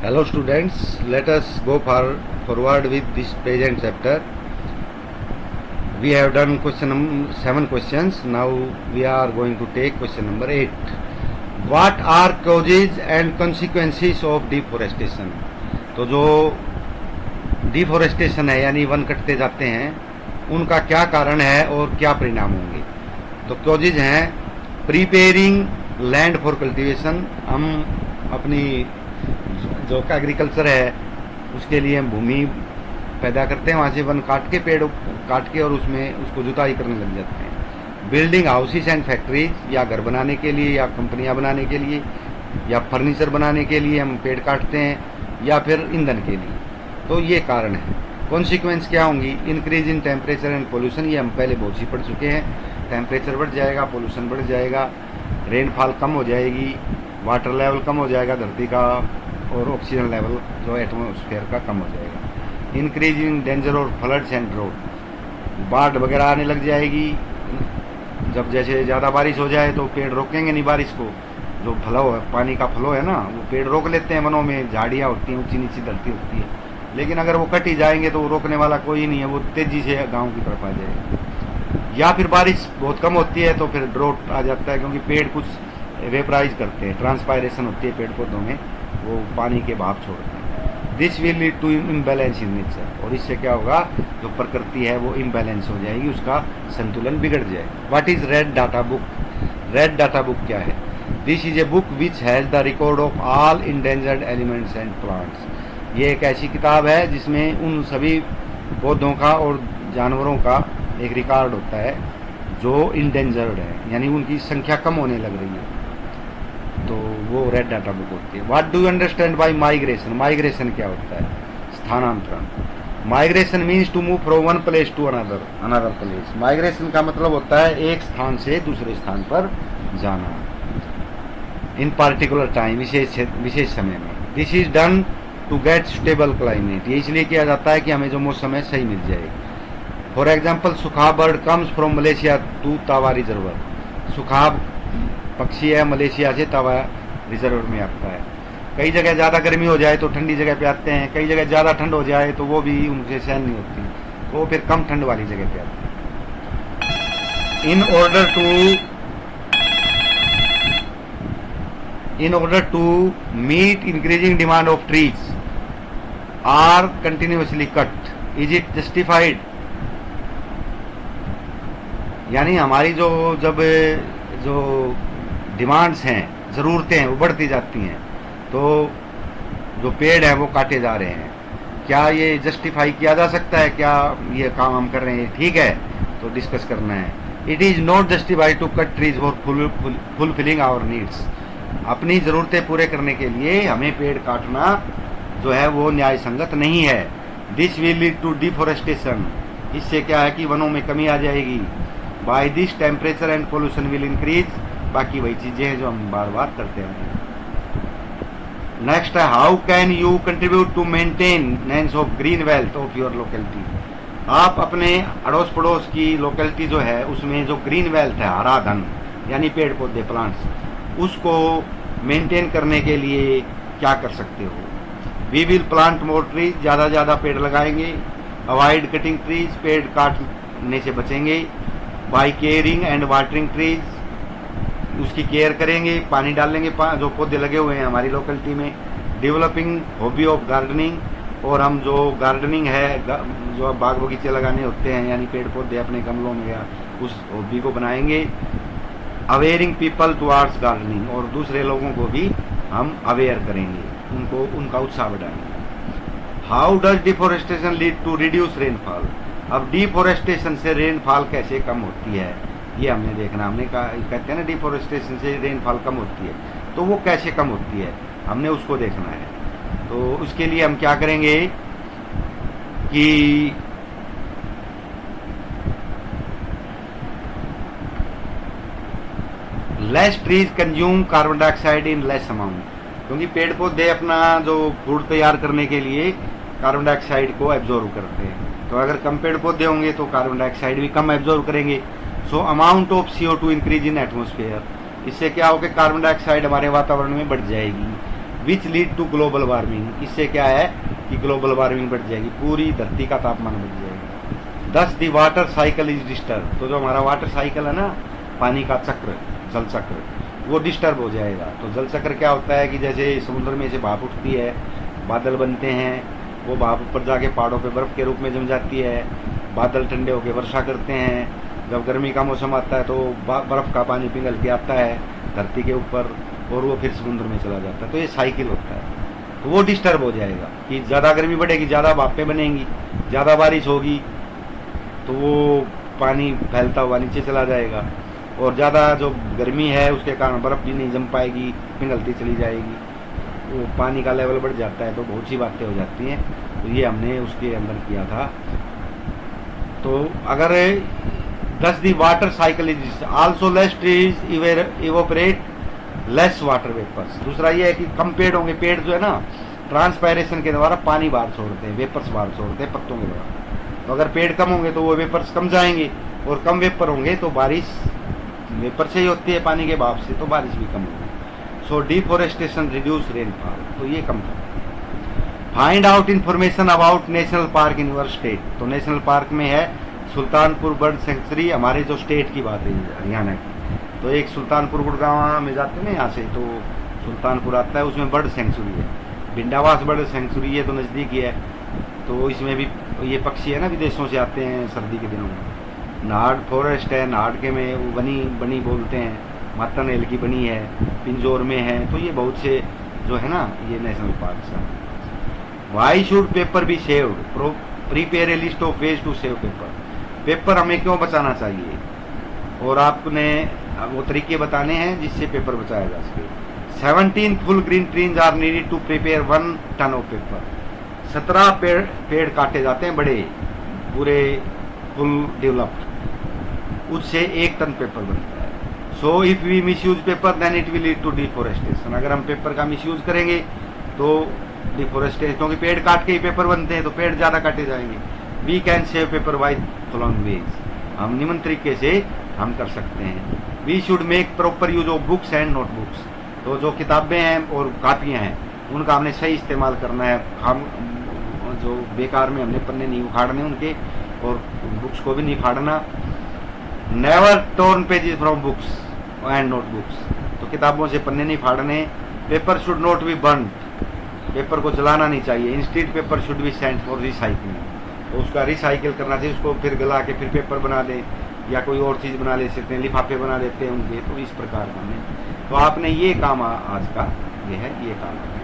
Hello students, let us go forward with this present chapter. We have done 7 questions. Now we are going to take question number 8. What are causes and consequences of deforestation? तो जो deforestation है यानी one कटते जाते हैं उनका क्या कारण है और क्या परिणाम होंगे। तो कॉजेज हैं प्रिपेयरिंग लैंड फॉर कल्टीवेशन, हम अपनी जो एग्रीकल्चर है उसके लिए हम भूमि पैदा करते हैं, वहाँ से वन काट के पेड़ काट के और उसमें उसको जुताई करने लग जाते हैं। बिल्डिंग हाउसेस एंड फैक्ट्रीज, या घर बनाने के लिए या कंपनियां बनाने के लिए या फर्नीचर बनाने के लिए हम पेड़ काटते हैं या फिर ईंधन के लिए। तो ये कारण है। कॉन्सिक्वेंस क्या होंगी? Increase in temperature and pollution, ये हम पहले बहुत सी पढ़ चुके हैं। टेम्परेचर बढ़ जाएगा, पोल्यूशन बढ़ जाएगा, रेनफॉल कम हो जाएगी, वाटर लेवल कम हो जाएगा धरती का, और ऑक्सीजन लेवल जो एटमॉस्फेयर का कम हो जाएगा। इंक्रीज इन डेंजर और फ्लड्स एंड ड्रॉट, बाढ़ वगैरह आने लग जाएगी। जब जैसे ज़्यादा बारिश हो जाए तो पेड़ रोकेंगे नहीं बारिश को, जो फ्लो है पानी का फ्लो है ना वो पेड़ रोक लेते हैं। वनों में झाड़ियाँ होती हैं, ऊंची नीची धरती होती है, लेकिन अगर वो कट ही जाएंगे तो वो रोकने वाला कोई नहीं है, वो तेजी से गाँव की तरफ आ जाएगा। या फिर बारिश बहुत कम होती है तो फिर ड्रॉट आ जाता है, क्योंकि पेड़ कुछ वेपराइज करते हैं, ट्रांसपायरेशन होती है पेड़ पौधों में, वो पानी के भाप छोड़ते हैं। This will lead to imbalance in nature, और इससे क्या होगा, जो प्रकृति है वो इम्बैलेंस हो जाएगी, उसका संतुलन बिगड़ जाएगा। What is red data book? Red data book क्या है? This is a book which has the record of all endangered elements and plants. ये एक ऐसी किताब है जिसमें उन सभी पौधों का और जानवरों का एक रिकॉर्ड होता है जो इंडेंजर्ड है, यानी उनकी संख्या कम होने लग रही है, तो वो रेड डाटा बुक होती है। What do you understand by migration? Migration क्या होता है? स्थानांतरण। Migration means to move from one place to another place. Migration का मतलब होता है एक स्थान से दूसरे स्थान पर जाना, इन पार्टिकुलर टाइम, विशेष समय में। This is done to get stable climate, ये इसलिए किया जाता है कि हमें जो मौसम है सही मिल जाए। फॉर एग्जाम्पल, सुखा bird comes from Malaysia to Tawa reservoir. सुखा पक्षी है, मलेशिया से तावा रिजर्वर में आता है। कई जगह ज़्यादा गर्मी हो जाए तो ठंडी जगह पे आते हैं, कई जगह ज़्यादा ठंड हो जाए तो वो भी उनसे सहन नहीं होती, तो वो फिर कम ठंड वाली जगह पे आते हैं। In order to meet increasing demand of trees are continuously cut, is it justified? यानी हमारी जो डिमांड्स हैं, ज़रूरतें हैं, वो बढ़ती जाती हैं, तो जो पेड़ हैं वो काटे जा रहे हैं। क्या ये जस्टिफाई किया जा सकता है? क्या ये काम हम कर रहे हैं ठीक है? तो डिस्कस करना है। It is not justified to cut trees for fulfilling our needs. अपनी ज़रूरतें पूरे करने के लिए हमें पेड़ काटना जो है वो न्याय संगत नहीं है। This will lead to deforestation, इससे क्या है कि वनों में कमी आ जाएगी। By this temperature and pollution will increase, बाकी वही चीजें हैं जो हम बार बार करते हैं। नेक्स्ट है, how can you contribute to maintenance of green wealth of your locality. आप अपने अड़ोस पड़ोस की लोकेलिटी जो है उसमें जो ग्रीन वेल्थ है, हरा धन यानी पेड़ पौधे प्लांट्स, उसको मेंटेन करने के लिए क्या कर सकते हो? We will plant more trees, ज़्यादा ज़्यादा पेड़ लगाएंगे। अवॉइड कटिंग ट्रीज, पेड़ काटने से बचेंगे। By caring and watering trees, उसकी केयर करेंगे, पानी डालेंगे जो पौधे लगे हुए हैं हमारी लोकेलिटी में। डेवलपिंग हॉबी ऑफ गार्डनिंग, और हम जो गार्डनिंग है, जो बाग बगीचे लगाने होते हैं यानी पेड़ पौधे अपने गमलों में, या उस हॉबी को बनाएंगे। अवेयरिंग पीपल टुवार्ड्स गार्डनिंग, और दूसरे लोगों को भी हम अवेयर करेंगे, उनको उनका उत्साह बढ़ाएंगे। How does deforestation lead to reduce rainfall? अब डिफोरेस्टेशन से रेनफॉल कैसे कम होती है ये हमने देखना। हमने कहा, कहते हैं ना डिफोरेस्टेशन से रेनफॉल कम होती है, तो वो कैसे कम होती है हमने उसको देखना है। तो उसके लिए हम क्या करेंगे कि less trees consume carbon dioxide in less amount, क्योंकि पेड़ पौधे अपना जो फूड तैयार करने के लिए कार्बन डाइऑक्साइड को एब्जॉर्व करते हैं, तो अगर कम पेड़ पौधे होंगे तो कार्बन डाइऑक्साइड भी कम एब्जॉर्व करेंगे। So amount of CO2 increase in atmosphere, इससे क्या होगा, कार्बन डाइऑक्साइड हमारे वातावरण में बढ़ जाएगी। Which lead to global warming. इससे क्या है कि ग्लोबल वार्मिंग बढ़ जाएगी, पूरी धरती का तापमान बढ़ जाएगा। 10 the water cycle is disturb. तो जो हमारा वाटर साइकिल है ना, पानी का चक्र, जल चक्र, वो डिस्टर्ब हो जाएगा। तो जल चक्र क्या होता है कि जैसे समुद्र में से भाप उठती है, बादल बनते हैं, वो भाप ऊपर जाके पहाड़ों पे बर्फ के रूप में जम जाती है, बादल ठंडे होकर वर्षा करते हैं। जब गर्मी का मौसम आता है तो बर्फ का पानी पिघल के आता है धरती के ऊपर और वो फिर समुद्र में चला जाता है। तो ये साइकिल होता है। तो वो डिस्टर्ब हो जाएगा कि ज़्यादा गर्मी बढ़ेगी, ज़्यादा भापें बनेंगी, ज़्यादा बारिश होगी तो वो पानी फैलता हुआ नीचे चला जाएगा, और ज़्यादा जो गर्मी है उसके कारण बर्फ़ भी नहीं जम पाएगी, पिघलती चली जाएगी, वो पानी का लेवल बढ़ जाता है। तो बहुत सी बातें हो जाती हैं। तो ये हमने उसके अंदर किया था। तो अगर 10 the water cycle is also less trees evaporate less water vapours. दूसरा ये है कि कम पेड़ होंगे, पेड़ जो है ना ट्रांसपायरेशन के द्वारा पानी बाहर छोड़ते हैं, वेपर्स बाहर छोड़ते हैं पत्तों के द्वारा। तो अगर पेड़ कम होंगे तो वो वेपर्स कम जाएंगे, और कम वेपर होंगे तो बारिश वेपर से ही होती है, पानी के भाप से, तो बारिश भी कम होगी। सो डिफोरेस्टेशन रिड्यूस रेनफॉल, तो ये कम था। Find out information about national park in your state. तो नेशनल पार्क में है सुल्तानपुर बर्ड सेंचुरी, हमारे जो स्टेट की बात है हरियाणा की। तो एक सुल्तानपुर गुड़गांव में जाते हैं ना यहाँ से, तो सुल्तानपुर आता है, उसमें बर्ड सेंचुरी है। भिंडावास बर्ड सेंचुरी है तो नज़दीक ही है। तो इसमें भी ये पक्षी है ना विदेशों से आते हैं सर्दी के दिनों में। नाहड़ फॉरेस्ट है, नाहड़ के में वो बनी बोलते हैं, मातन एल की बनी है, पिंजौर में है। तो ये बहुत से जो है ना ये नेशनल पार्क है। Why should paper be saved, prepare a list of ways to save paper. Paper हमें क्यों बचाना चाहिए, और आपने वो तरीके बताने हैं जिससे पेपर बचाया जा सके। 17 full green trees are needed to prepare 1 ton of paper. 17 पेड़ काटे जाते हैं बड़े, पूरे फुल डेवलप्ड, उससे 1 टन पेपर बनता है। So if we misuse paper then it will lead to deforestation. अगर हम पेपर का मिस यूज करेंगे तो डिफोरेस्टेशन, क्योंकि पेड़ काट के ही पेपर बनते हैं तो पेड़ ज्यादा काटे जाएंगे। We can save paper by following ways, हम निम्न तरीके से हम कर सकते हैं। We should make proper use of books and notebooks. तो जो किताबें हैं और कापियां हैं उनका हमने सही इस्तेमाल करना है। हम जो बेकार में हमने पन्ने नहीं उखाड़ने उनके, और बुक्स को भी नहीं फाड़ना। Never torn pages from books and notebooks. तो किताबों से पन्ने नहीं फाड़ने। Paper should not be burn, paper को जलाना नहीं चाहिए। Instead paper should be sent for recycling, तो उसका रिसाइकिल करना चाहिए, उसको फिर गला के फिर पेपर बना दे या कोई और चीज़ बना ले सकते हैं, लिफाफे बना देते हैं उनके। तो इस प्रकार हमने, तो आपने ये काम आज का ये है, ये काम है।